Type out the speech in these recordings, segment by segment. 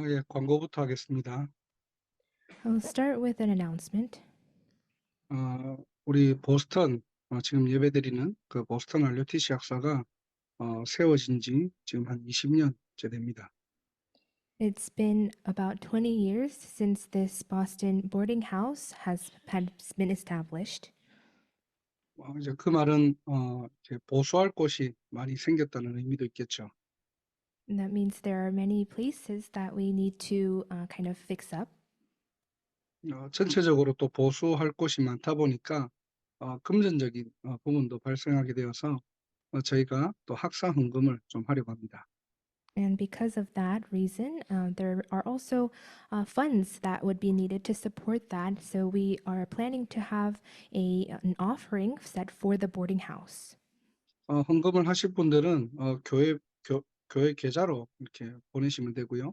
예, 광고부터 하겠습니다. I'll start with an announcement. 우리 보스턴, 지금 예배드리는 그 보스턴 알류티시 학사가 세워진 지 지금 한 20년째 됩니다. It's been about 20 years since this Boston boarding house had been established. 이제 그 말은 이제 보수할 곳이 많이 생겼다는 의미도 있겠죠. And that means there are many places that we need to kind of fix up. 전체적으로 또 보수할 곳이 많다 보니까 금전적인 부분도 발생하게 되어서 저희가 또 학사 헌금을 좀 하려고 합니다. And because of that reason, there are also funds that would be needed to support that. So we are planning to have an offering set for the boarding house. 헌금을 하실 분들은 교회 계좌로 이렇게 보내시면 되고요.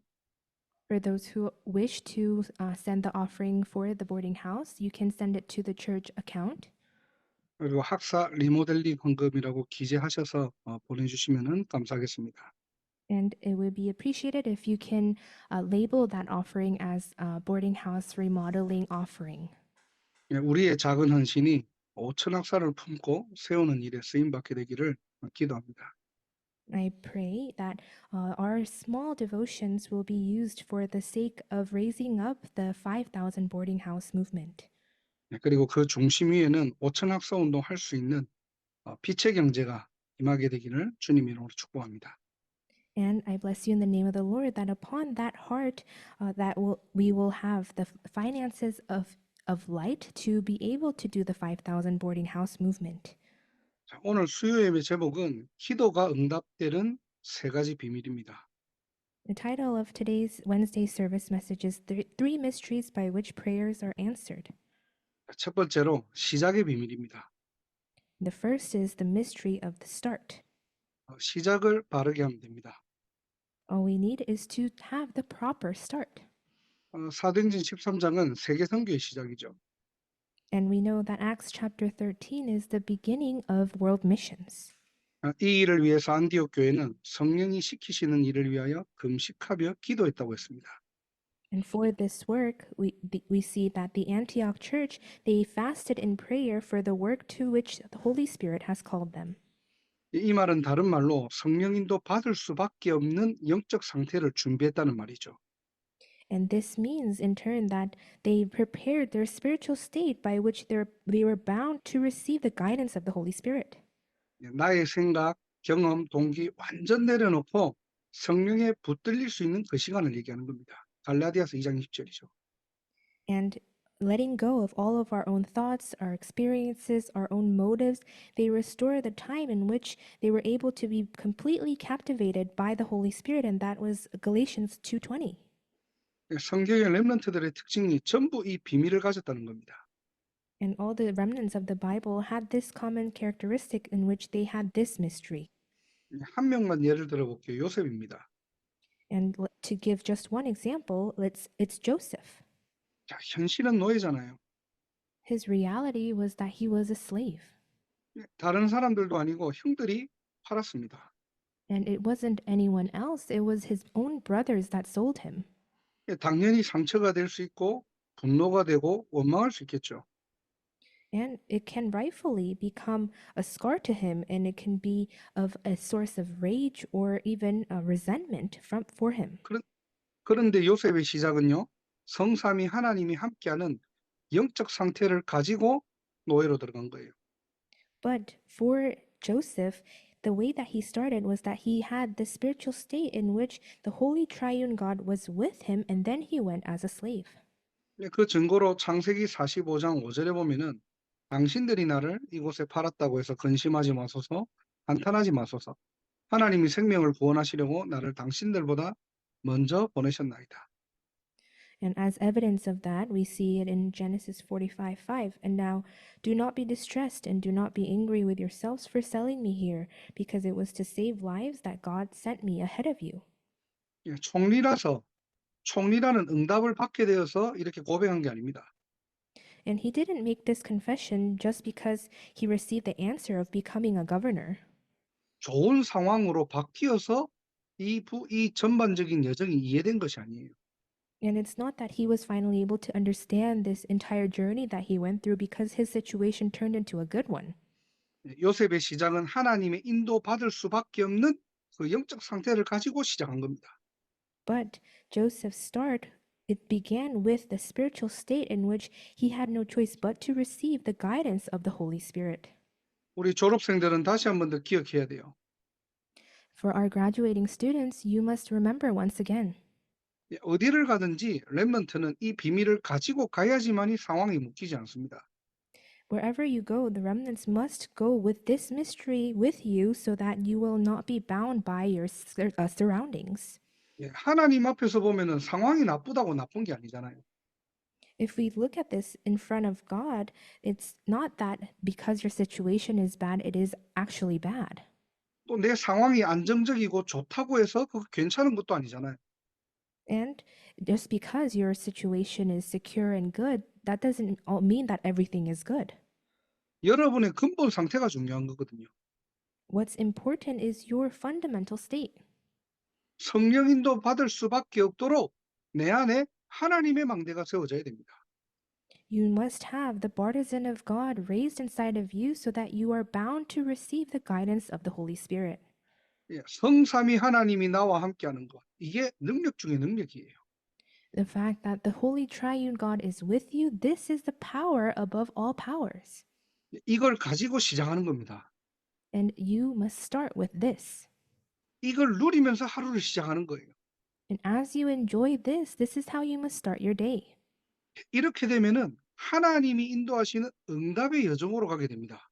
For those who wish to send the offering for the boarding house, you can send it to the church account. 그리고 학사 리모델링 헌금이라고 기재하셔서 보내주시면 감사하겠습니다. And it would be appreciated if you can label that offering as a boarding house remodeling offering. 예, 우리의 작은 헌신이 5천 학사를 품고 세우는 일에 쓰임받게 되기를 기도합니다. I pray that our small devotions will be used for the sake of raising up the 5,000 boarding house movement. 예, 그리고 그 중심 위에는 5천 학사 운동 할 수 있는 빛의 경제가 임하게 되기를 주님 이름으로 축복합니다. And I bless you in the name of the Lord that upon that heart we will have the finances of light to be able to do the 5,000 boarding house movement. 자, 오늘 수요 예배 제목은 기도가 응답되는 세 가지 비밀입니다. The title of today's Wednesday service message is Three Mysteries by Which Prayers Are Answered. 첫 번째로 시작의 비밀입니다. The first is the mystery of the start. 시작을 바르게 하면 됩니다. All we need is to have the proper start. 사도행전 13장은 세계 선교의 시작이죠. And we know that Acts chapter 13 is the beginning of world missions. 이 일을 위해서 안디옥 교회는 성령이 시키시는 일을 위하여 금식하며 기도했다고 했습니다. And for this work, we see that the Antioch church, they fasted in prayer for the work to which the Holy Spirit has called them. 이 말은 다른 말로 성령인도 받을 수밖에 없는 영적 상태를 준비했다는 말이죠. And this means, in turn, that they prepared their spiritual state by which they were bound to receive the guidance of the Holy Spirit. 나의 생각, 경험, 동기 완전 내려놓고 성령에 붙들릴 수 있는 그 시간을 얘기하는 겁니다. 갈라디아서 2장 20절이죠. And letting go of all of our own thoughts, our experiences, our own motives, they restore the time in which they were able to be completely captivated by the Holy Spirit, and that was Galatians 2:20. 성경의 렘넌트들의 특징이 전부 이 비밀을 가졌다는 겁니다. And all the remnants of the Bible had this common characteristic in which they had this mystery. 한 명만 예를 들어볼게요. 요셉입니다. And to give just one example, it's Joseph. 자, 현실은 노예잖아요. His reality was that he was a slave. 다른 사람들도 아니고 형들이 팔았습니다. And it wasn't anyone else, it was his own brothers that sold him. 당연히 상처가 될 수 있고 분노가 되고 원망할 수 있겠죠. And it can rightfully become a scar to him, and it can be of a source of rage or even a resentment for him. 그런데 요셉의 시작은요. 성삼위 하나님이 함께하는 영적 상태를 가지고 노예로 들어간 거예요. But for Joseph, the way that he started was that he had the spiritual state in which the Holy Triune God was with him, and then he went as a slave. 그 증거로 창세기 45장 5절에 보면은 당신들이 나를 이곳에 팔았다고 해서 근심하지 마소서, 한탄하지 마소서. 하나님이 생명을 구원하시려고 나를 당신들보다 먼저 보내셨나이다. And as evidence of that, we see it in Genesis 45:5. And now, do not be distressed and do not be angry with yourselves for selling me here, because it was to save lives that God sent me ahead of you. 총리라는 응답을 받게 되어서 이렇게 고백한 게 아닙니다. And he didn't make this confession just because he received the answer of becoming a governor. 좋은 상황으로 바뀌어서 이 전반적인 여정이 이해된 것이 아니에요. And it's not that he was finally able to understand this entire journey that he went through because his situation turned into a good one. 요셉의 시작은 하나님의 인도받을 수밖에 없는 그 영적 상태를 가지고 시작한 겁니다. But Joseph's start, it began with the spiritual state in which he had no choice but to receive the guidance of the Holy Spirit. 우리 졸업생들은 다시 한 번 더 기억해야 돼요. For our graduating students, you must remember once again. 어디를 가든지 렘넌트는 이 비밀을 가지고 가야지만이 상황이 묶이지 않습니다. Wherever you go, the remnants must go with this mystery with you so that you will not be bound by your surroundings. 하나님 앞에서 보면은 상황이 나쁘다고 나쁜 게 아니잖아요. If we look at this in front of God, it's not that because your situation is bad, it is actually bad. 또 내 상황이 안정적이고 좋다고 해서 그거 괜찮은 것도 아니잖아요. And just because your situation is secure and good, that doesn't mean that everything is good. 여러분의 근본 상태가 중요한 거거든요. What's important is your fundamental state. 성령 인도 받을 수밖에 없도록 내 안에 하나님의 망대가 세워져야 됩니다. You must have the partisan of God raised inside of you so that you are bound to receive the guidance of the Holy Spirit. 성삼위 하나님이 나와 함께하는 것, 이게 능력 중의 능력이에요. The fact that the Holy Triune God is with you, this is the power above all powers. 이걸 가지고 시작하는 겁니다. And you must start with this. 이걸 누리면서 하루를 시작하는 거예요. And as you enjoy this, this is how you must start your day. 이렇게 되면은 하나님이 인도하시는 응답의 여정으로 가게 됩니다.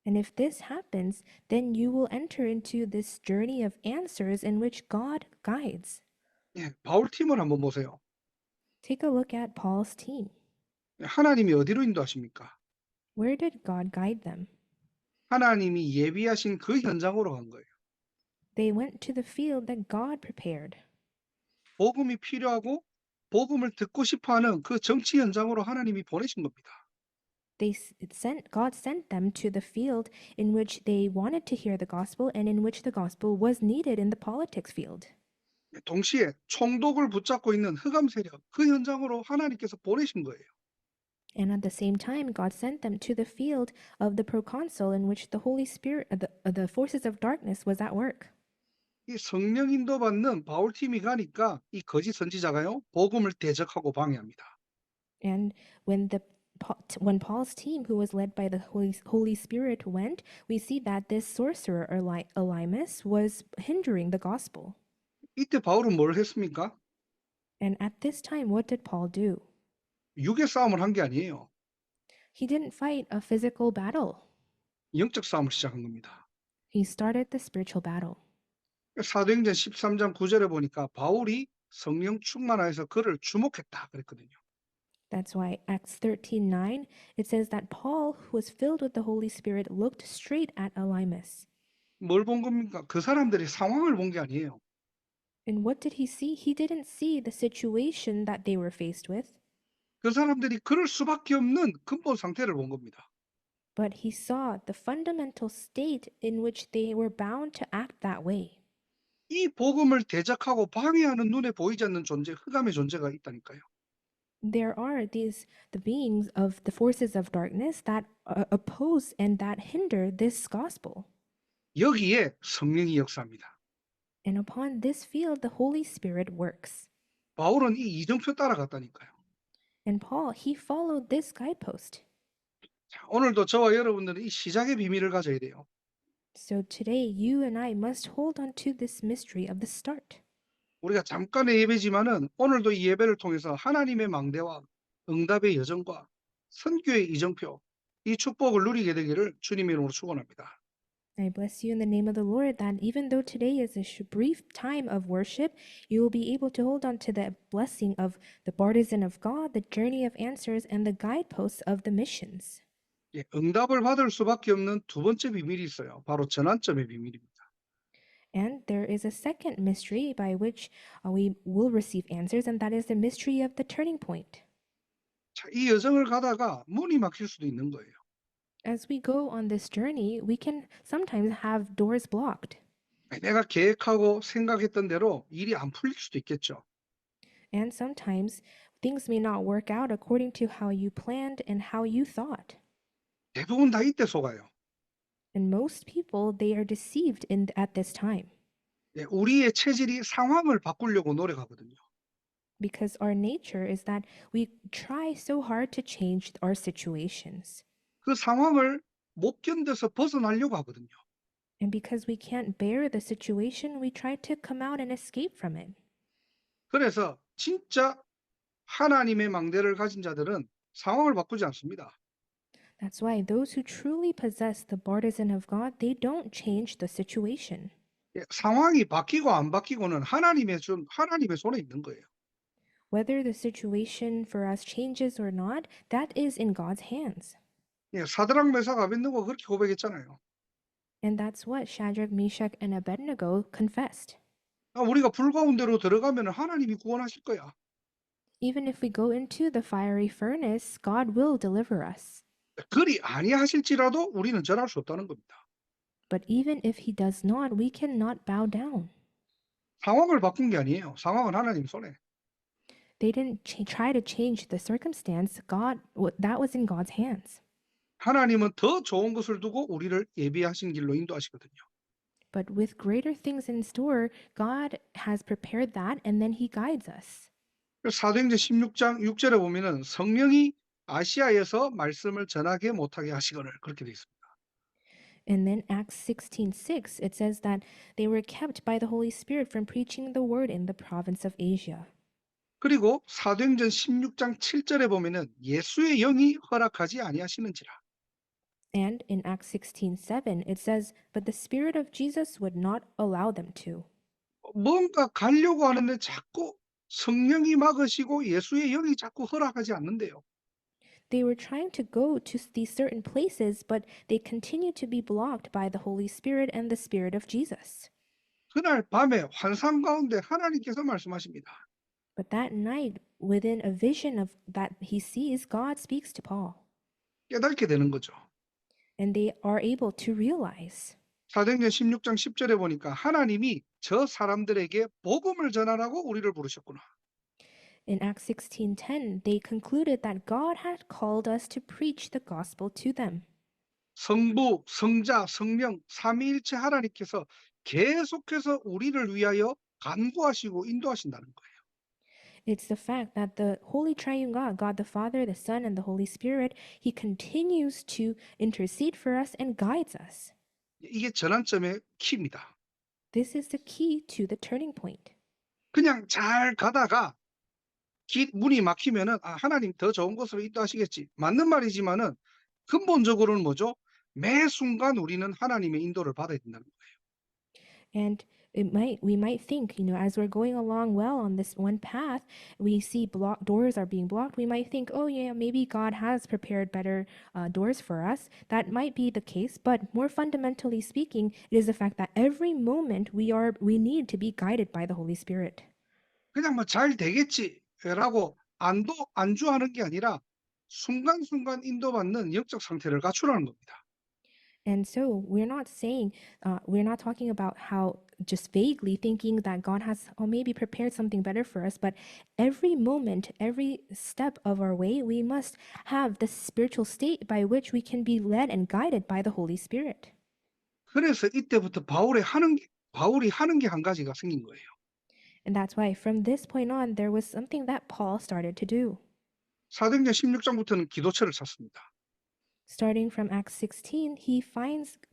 And if this happens, then you will enter into this journey of answers in which God guides. 바울 팀을 한번 보세요. Take a look at Paul's team. 하나님이 어디로 인도하십니까? Where did God guide them? 하나님이 예비하신 그 현장으로 간 거예요. They went to the field that God prepared. 복음이 필요하고 복음을 듣고 싶어하는 그 정치 현장으로 하나님이 보내신 겁니다. God sent them to the field in which they wanted to hear the gospel and in which the gospel was needed in the politics field. 동시에 총독을 붙잡고 있는 흑암 세력 그 현장으로 하나님께서 보내신 거예요. And at the same time, God sent them to the field of the proconsul in which the Holy Spirit, the forces of darkness was at work. 이 성령 인도받는 바울 팀이 가니까 이 거짓 선지자가요 복음을 대적하고 방해합니다. And when Paul's team, who was led by the Holy Spirit, went, we see that this sorcerer Elymas was hindering the gospel. 이때 바울은 뭘 했습니까? And at this time, what did Paul do? 육의 싸움을 한 게 아니에요. He didn't fight a physical battle. 영적 싸움을 시작한 겁니다. He started the spiritual battle. 사도행전 13장 9절에 보니까 바울이 성령 충만하여서 그를 주목했다 그랬거든요. That's why Acts 13:9, it says that Paul, who was filled with the Holy Spirit, looked straight at Elymas. 뭘 본 겁니까? 그 사람들이 상황을 본 게 아니에요. And what did he see? He didn't see the situation that they were faced with, 그 사람들이 그럴 수밖에 없는 근본 상태를 본 겁니다. but he saw the fundamental state in which they were bound to act that way. 이 복음을 대적하고 방해하는 눈에 보이지 않는 존재, 흑암의 존재가 있다니까요. There are the beings of the forces of darkness that oppose and that hinder this gospel. 여기에 성령이 역사합니다. And upon this field, the Holy Spirit works. 바울은 이 이정표 따라갔다니까요. And Paul, he followed this guidepost. 자, 오늘도 저와 여러분들은 이 시작의 비밀을 가져야 돼요. So today, you and I must hold on to this mystery of the start. 우리가 잠깐의 예배지만은 오늘도 이 예배를 통해서 하나님의 망대와 응답의 여정과 선교의 이정표, 이 축복을 누리게 되기를 주님의 이름으로 축원합니다. I bless you in the name of the Lord that even though today is a brief time of worship, you will be able to hold on to the blessing of the partisan of God, the journey of answers, and the guideposts of the missions. 응답을 받을 수밖에 없는 두 번째 비밀이 있어요. 바로 전환점의 비밀입니다. And there is a second mystery by which we will receive answers, and that is the mystery of the turning point. 자, 이 여정을 가다가 문이 막힐 수도 있는 거예요. As we go on this journey, we can sometimes have doors blocked. 내가 계획하고 생각했던 대로 일이 안 풀릴 수도 있겠죠. And sometimes things may not work out according to how you planned and how you thought. 대부분 다 이때 속아요. And most people, they are deceived at this time 예, 우리의 체질이 상황을 바꾸려고 노력하거든요. because our nature is that we try so hard to change our situations. 그 상황을 못 견뎌서 벗어나려고 하거든요. And because we can't bear the situation, we try to come out and escape from it. 그래서 진짜 하나님의 망대를 가진 자들은 상황을 바꾸지 않습니다. That's why those who truly possess the partisan of God, they don't change the situation. 예, 상황이 바뀌고 안 바뀌고는 하나님의 손에 있는 거예요. Whether the situation for us changes or not, that is in God's hands. 예, 사드락 메삭 아벤느고가 그렇게 고백했잖아요. And that's what Shadrach, Meshach, and Abednego confessed. 우리가 불 가운데로 들어가면 하나님이 구원하실 거야. Even if we go into the fiery furnace, God will deliver us. 그리 아니하실지라도 우리는 절할 수 없다는 겁니다. But even if he does not, we cannot bow down. 상황을 바꾼 게 아니에요. 상황은 하나님 손에. They didn't try to change the circumstance. That was in God's hands. 하나님은 더 좋은 것을 두고 우리를 예비하신 길로 인도하시거든요. But with greater things in store, God has prepared that and then he guides us. 사도행전 16장 6절에 보면은 성령이 아시아에서 말씀을 전하게 못하게 하시거늘 그렇게 되어 있습니다. And then Acts 16:6, it says that they were kept by the Holy Spirit from preaching the word in the province of Asia. 그리고 사도행전 16장 7절에 보면은 예수의 영이 허락하지 아니하시는지라. And in Acts 16:7, it says, but the Spirit of Jesus would not allow them to. 뭔가 가려고 하는데 자꾸 성령이 막으시고 예수의 영이 자꾸 허락하지 않는데요. They were trying to go to these certain places, but they continued to be blocked by the Holy Spirit and the Spirit of Jesus. 그날 밤에 환상 가운데 하나님께서 말씀하십니다. But that night, within a vision of that he sees, God speaks to Paul. 깨닫게 되는 거죠. And they are able to realize. 사도행전 16장 10절에 보니까 하나님이 저 사람들에게 복음을 전하라고 우리를 부르셨구나. In Acts 16:10, they concluded that God had called us to preach the gospel to them. 성부, 성자, 성령, 삼위일체 하나님께서 계속해서 우리를 위하여 간구하시고 인도하신다는 거예요. It's the fact that the Holy Triune God, God the Father, the Son, and the Holy Spirit, He continues to intercede for us and guides us. 이게 전환점의 키입니다. This is the key to the turning point. 그냥 잘 가다가 문이 막히면은 하나님 더 좋은 곳으로 인도하시겠지. 맞는 말이지만은 근본적으로는 뭐죠? 매 순간 우리는 하나님의 인도를 받아야 된다는 거예요. And we might think, as we're going along well on this one path, we see doors are being blocked. We might think, oh yeah, maybe God has prepared better doors for us. That might be the case, but more fundamentally speaking, it is the fact that every moment we need to be guided by the Holy Spirit. 그냥 뭐 잘 되겠지라고 안주하는 게 아니라 순간순간 인도받는 영적 상태를 갖추라는 겁니다. And so we're not talking about how just vaguely thinking that God has maybe prepared something better for us, but every moment, every step of our way, we must have the spiritual state by which we can be led and guided by the Holy Spirit. 그래서 이때부터 바울이 하는 게 한 가지가 생긴 거예요. And that's why from this point on, there was something that Paul started to do. 사도행전 16장부터는 기도처를 찾습니다. Starting from Acts 16, he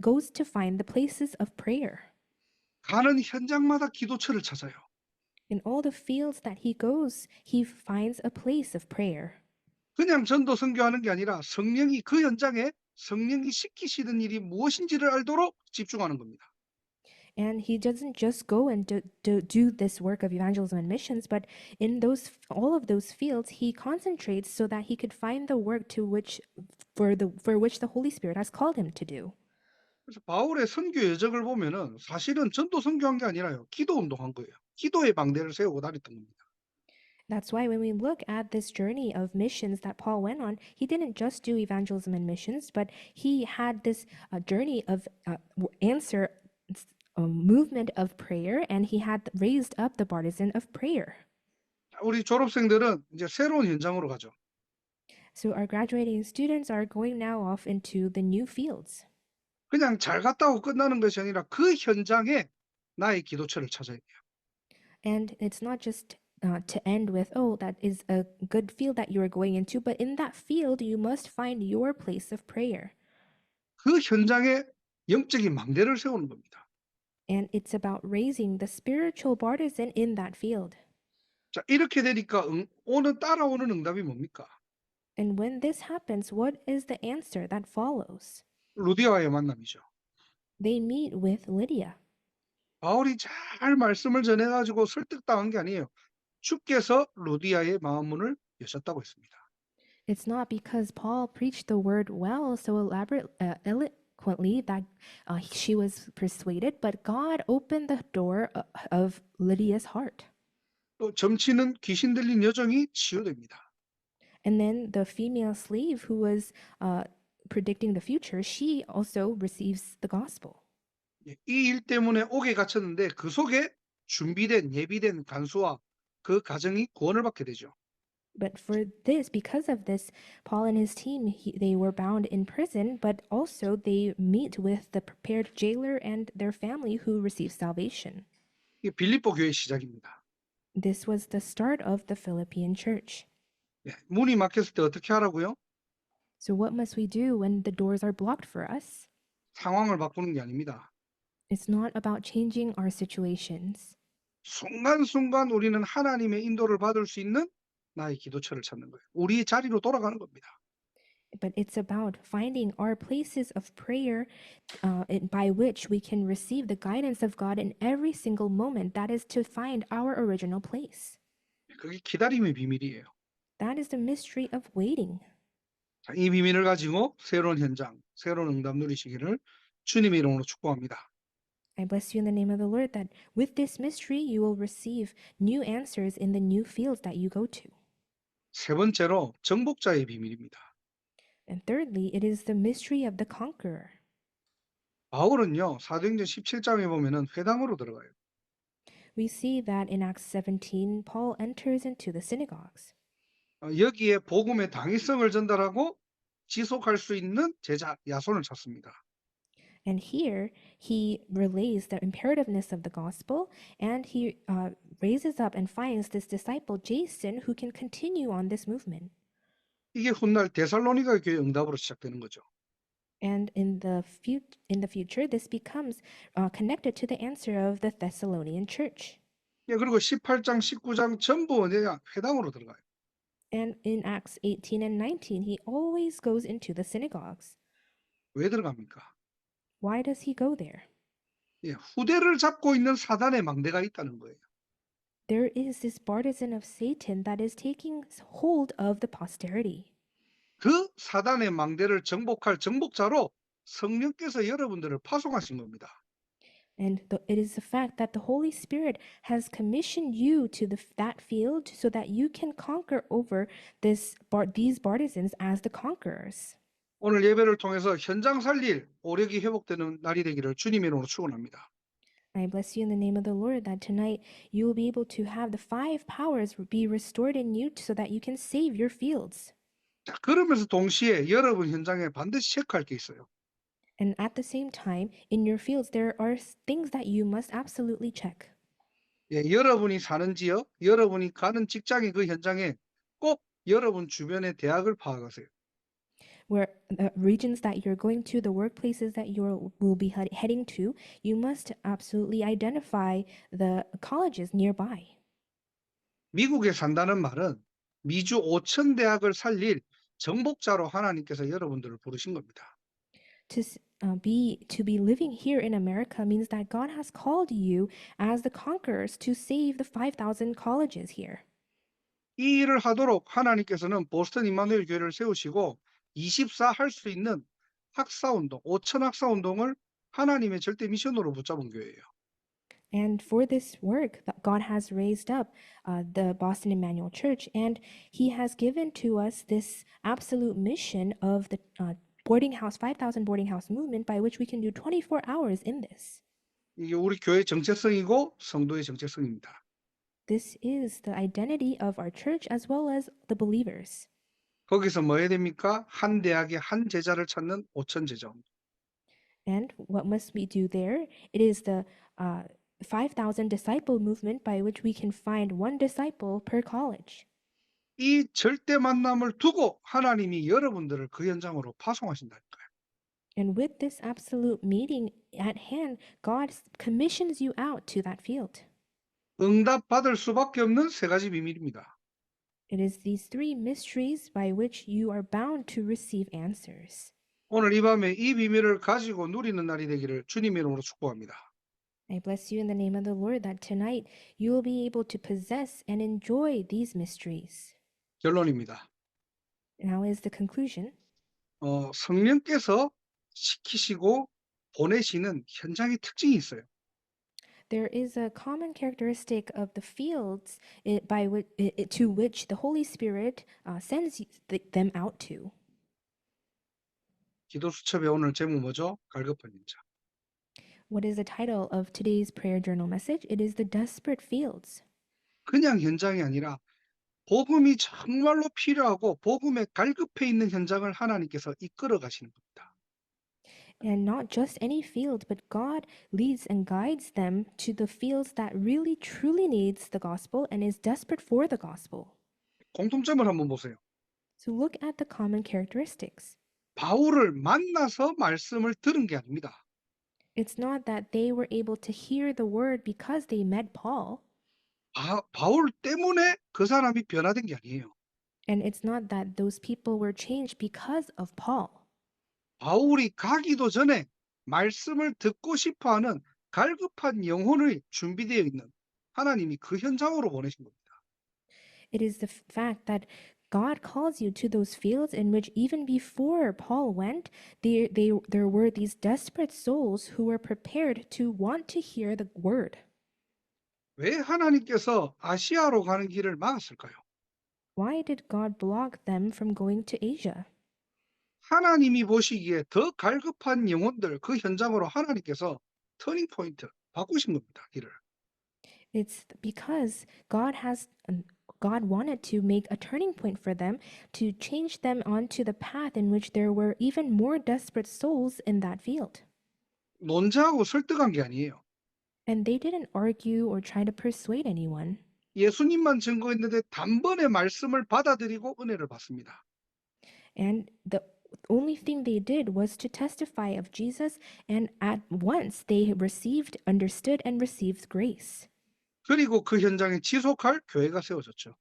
goes to find the places of prayer. 가는 현장마다 기도처를 찾아요. In all the fields that he goes, he finds a place of prayer. 그냥 전도 선교하는 게 아니라 성령이 그 현장에 성령이 시키시는 일이 무엇인지를 알도록 집중하는 겁니다. And he doesn't just go and do this work of evangelism and missions, but in all of those fields, he concentrates so that he could find the work for which the Holy Spirit has called him to do. 그래서 바울의 선교 여적을 보면은 사실은 전도 선교한 게 아니라요. 기도 운동한 거예요. 기도의 방대를 세우고 다녔던 겁니다. That's why when we look at this journey of missions that Paul went on, he didn't just do evangelism and missions, but he had this journey of movement of prayer, and he had raised up the partisan of prayer. 우리 졸업생들은 이제 새로운 현장으로 가죠. So our graduating students are going now off into the new fields. 그냥 잘 갔다 오고 끝나는 것이 아니라 그 현장에 나의 기도처를 찾아야 돼요. And it's not just to end with, oh, that is a good field that you are going into, but in that field, you must find your place of prayer. 그 현장에 영적인 망대를 세우는 겁니다. And it's about raising the spiritual partisan in that field. 자, 이렇게 되니까 따라오는 응답이 뭡니까? And when this happens, what is the answer that follows? 루디아와의 만남이죠. They meet with Lydia. 바울이 잘 말씀을 전해가지고 설득당한 게 아니에요. 주께서 루디아의 마음문을 여셨다고 했습니다. It's not because Paul preached the word well, so eloquently that she was persuaded, but God opened the door of Lydia's heart. 또 점치는 귀신 들린 여종이 치유됩니다. And then the female slave who was predicting the future, she also receives the gospel. 이 일 때문에 옥에 갇혔는데 그 속에 준비된 예비된 간수와 그 가정이 구원을 받게 되죠. But for this, because of this, Paul and his team, they were bound in prison, but also they meet with the prepared jailer and their family who receive salvation. 이게 빌립보 교회의 시작입니다. This was the start of the Philippian church. 문이 막혔을 때 어떻게 하라고요? So what must we do when the doors are blocked for us? 상황을 바꾸는 게 아닙니다. It's not about changing our situations. 순간순간 우리는 하나님의 인도를 받을 수 있는 나의 기도처를 찾는 거예요. 우리 자리로 돌아가는 겁니다. But it's about finding our places of prayer by which we can receive the guidance of God in every single moment. That is to find our original place. 그게 기다림의 비밀이에요. That is the mystery of waiting. 자, 이 비밀을 가지고 새로운 현장, 새로운 응답 누리시기를 주님의 이름으로 축복합니다. I bless you in the name of the Lord that with this mystery you will receive new answers in the new fields that you go to. 세 번째로 정복자의 비밀입니다. And thirdly, it is the mystery of the conqueror. 바울은요, 사도행전 17장에 보면은 회당으로 들어가요. We see that in Acts 17, Paul enters into the synagogues. 여기에 복음의 당위성을 전달하고 지속할 수 있는 제자 야손을 찾습니다. And here he relays the imperativeness of the gospel, and he raises up and finds this disciple Jason who can continue on this movement. 이게 훗날 데살로니가 교회 응답으로 시작되는 거죠. And in the future, this becomes connected to the answer of the Thessalonian church. 그리고 18장, 19장 전부 회당으로 들어가요. And in Acts 18 and 19, he always goes into the synagogues. 왜 들어갑니까? Why does he go there? 후대를 잡고 있는 사단의 망대가 있다는 거예요. There is this partisan of Satan that is taking hold of the posterity. 그 사단의 망대를 정복할 정복자로 성령께서 여러분들을 파송하신 겁니다. And it is the fact that the Holy Spirit has commissioned you to that field so that you can conquer over these partisans as the conquerors. 오늘 예배를 통해서 현장 살릴 오력이 회복되는 날이 되기를 주님의 이름으로 축원합니다. I bless you in the name of the Lord that tonight you will be able to have the 5 powers be restored in you so that you can save your fields. 자, 그러면서 동시에 여러분 현장에 반드시 체크할 게 있어요. And at the same time, in your fields, there are things that you must absolutely check. 여러분이 사는 지역, 여러분이 가는 직장의 그 현장에 꼭 여러분 주변의 대학을 파악하세요. Where the regions that you're going to, the workplaces that you will be heading to, you must absolutely identify the colleges nearby. 미국에 산다는 말은 미주 5천 대학을 살릴 정복자로 하나님께서 여러분들을 부르신 겁니다. To be living here in America means that God has called you as the conquerors to save the 5,000 colleges here. 이 일을 하도록 하나님께서는 보스턴 임마누엘 교회를 세우시고 24 할 수 있는 학사운동, 5천 학사운동을 하나님의 절대 미션으로 붙잡은 교회예요. And for this work, God has raised up the Boston Emmanuel Church, and He has given to us this absolute mission of the 5,000 boarding house movement by which we can do 24 hours in this. 이게 우리 교회의 정체성이고 성도의 정체성입니다. This is the identity of our church as well as the believers. 거기서 뭐 해야 됩니까? 한 대학에 한 제자를 찾는 5천 제자입니다. And what must we do there? It is the 5,000 disciple movement by which we can find one disciple per college. 이 절대 만남을 두고 하나님이 여러분들을 그 현장으로 파송하신다니까요. And with this absolute meeting at hand, God commissions you out to that field. 응답 받을 수밖에 없는 세 가지 비밀입니다. It is these three mysteries by which you are bound to receive answers. 오늘 이 밤에 이 비밀을 가지고 누리는 날이 되기를 주님의 이름으로 축복합니다. I bless you in the name of the Lord that tonight you will be able to possess and enjoy these mysteries. 결론입니다. Now is the conclusion. 성령께서 시키시고 보내시는 현장의 특징이 있어요. There is a common characteristic of the fields to which the Holy Spirit sends them out to. 기도 수첩의 오늘 제목 뭐죠? 갈급한 현장. What is the title of today's prayer journal message? It is the desperate fields. 그냥 현장이 아니라 복음이 정말로 필요하고 복음에 갈급해 있는 현장을 하나님께서 이끌어 가시는 겁니다. And not just any field, but God leads and guides them to the fields that really truly needs the gospel and is desperate for the gospel. 공통점을 한번 보세요. So look at the common characteristics. 바울을 만나서 말씀을 들은 게 아닙니다. It's not that they were able to hear the word because they met Paul, 바울 때문에 그 사람이 변화된 게 아니에요. and it's not that those people were changed because of Paul. 바울이 가기도 전에 말씀을 듣고 싶어하는 갈급한 영혼이 준비되어 있는 하나님이 그 현장으로 보내신 겁니다. It is the fact that God calls you to those fields in which even before Paul went, there were these desperate souls who were prepared to want to hear the word. 왜 하나님께서 아시아로 가는 길을 막았을까요? Why did God block them from going to Asia? 하나님이 보시기에 더 갈급한 영혼들 그 현장으로 하나님께서 터닝 포인트 바꾸신 겁니다. 길을. It's because God wanted to make a turning point for them to change them onto the path in which there were even more desperate souls in that field. 논쟁하고 설득한 게 아니에요. And they didn't argue or try to persuade anyone. 예수님만 증거했는데 단번에 말씀을 받아들이고 은혜를 받습니다. And the only thing they did was to testify of Jesus, and at once they received, understood, and received grace. 그리고 그 현장에 지속할 교회가 세워졌죠.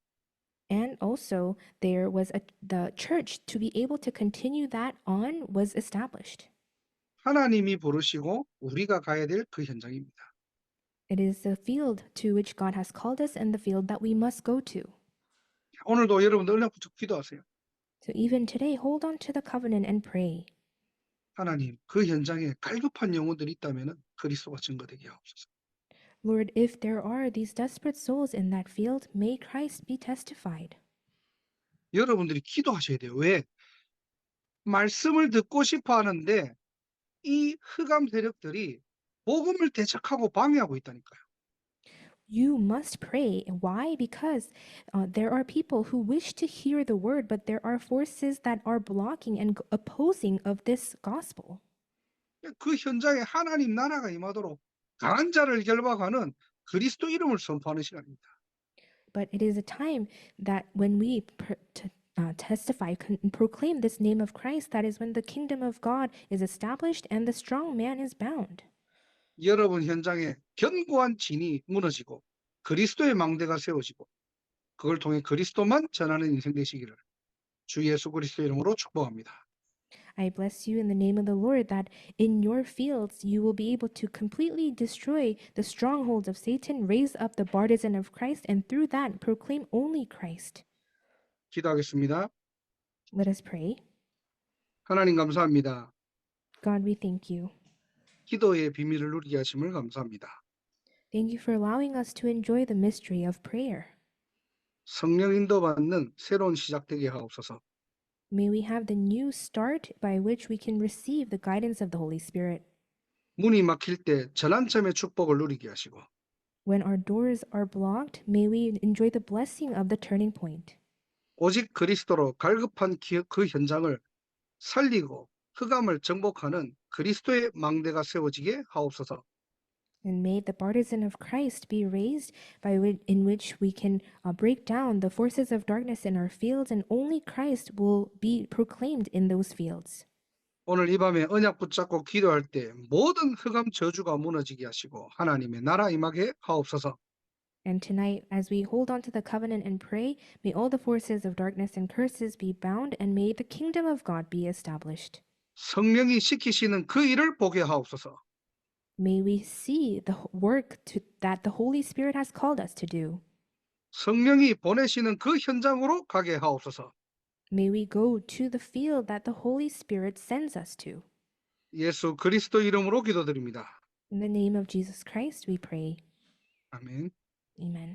And also, there was the church to be able to continue that on was established. 하나님이 부르시고 우리가 가야 될 그 현장입니다. It is the field to which God has called us and the field that we must go to. 오늘도 여러분들 은혜 붙여 기도하세요. So even today, hold on to the covenant and pray. 하나님, 그 현장에 갈급한 영혼들이 있다면 그리스도가 증거되게 하옵소서. Lord, if there are these desperate souls in that field, may Christ be testified. 여러분들이 기도하셔야 돼요. 왜? 말씀을 듣고 싶어 하는데 이 흑암 세력들이 복음을 대적하고 방해하고 있다니까요. You must pray. Why? Because there are people who wish to hear the word, but there are forces that are blocking and opposing of this gospel. 그 현장에 하나님 나라가 임하도록 강한 자를 결박하는 그리스도 이름을 선포하는 시간입니다. But it is a time that when we testify, proclaim this name of Christ, that is when the kingdom of God is established and the strong man is bound. 여러분 현장에 견고한 진이 무너지고 그리스도의 망대가 세워지고 그걸 통해 그리스도만 전하는 인생 되시기를 주 예수 그리스도 이름으로 축복합니다. I bless you in the name of the Lord that in your fields you will be able to completely destroy the strongholds of Satan, raise up the partisan of Christ, and through that proclaim only Christ. 기도하겠습니다. Let us pray. 하나님 감사합니다. God, we thank you. 기도의 비밀을 누리게 하심을 감사합니다. Thank you for allowing us to enjoy the mystery of prayer. 성령 인도받는 새로운 시작 되게 하옵소서. May we have the new start by which we can receive the guidance of the Holy Spirit. 문이 막힐 때 전환점의 축복을 누리게 하시고 When our doors are blocked, may we enjoy the blessing of the turning point. 오직 그리스도로 갈급한 그 현장을 살리고 흑암을 정복하는 그리스도의 망대가 세워지게 하옵소서. And may the partisan of Christ be raised in which we can break down the forces of darkness in our fields, and only Christ will be proclaimed in those fields. 오늘 이 밤에 언약 붙잡고 기도할 때 모든 흑암 저주가 무너지게 하시고 하나님의 나라 임하게 하옵소서. And tonight, as we hold on to the covenant and pray, may all the forces of darkness and curses be bound, and may the kingdom of God be established. 성령이 시키시는 그 일을 보게 하옵소서. May we see the work that the Holy Spirit has called us to do. 성령이 보내시는 그 현장으로 가게 하옵소서. May we go to the field that the Holy Spirit sends us to. 예수 그리스도 이름으로 기도드립니다. In the name of Jesus Christ, we pray. 아멘. Amen.